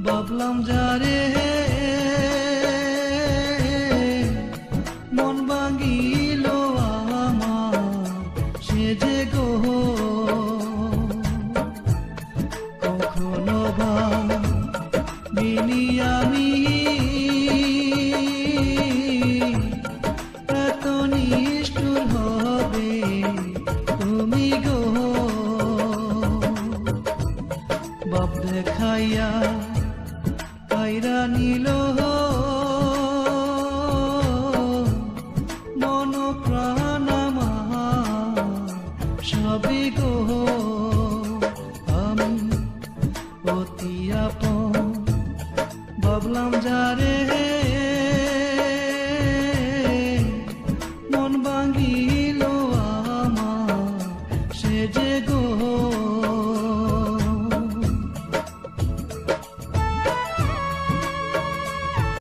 ভাবলাম যারে মন ভাঙিল আমার সে যে গো কখনো ভাবিনি আমি এত নিষ্ঠুর হবে তুমি গো বাপ দেখাইয়া কাইরা নিল মন প্রাণ আমার সবই গো আমি অতি আপন ভাবলাম যারে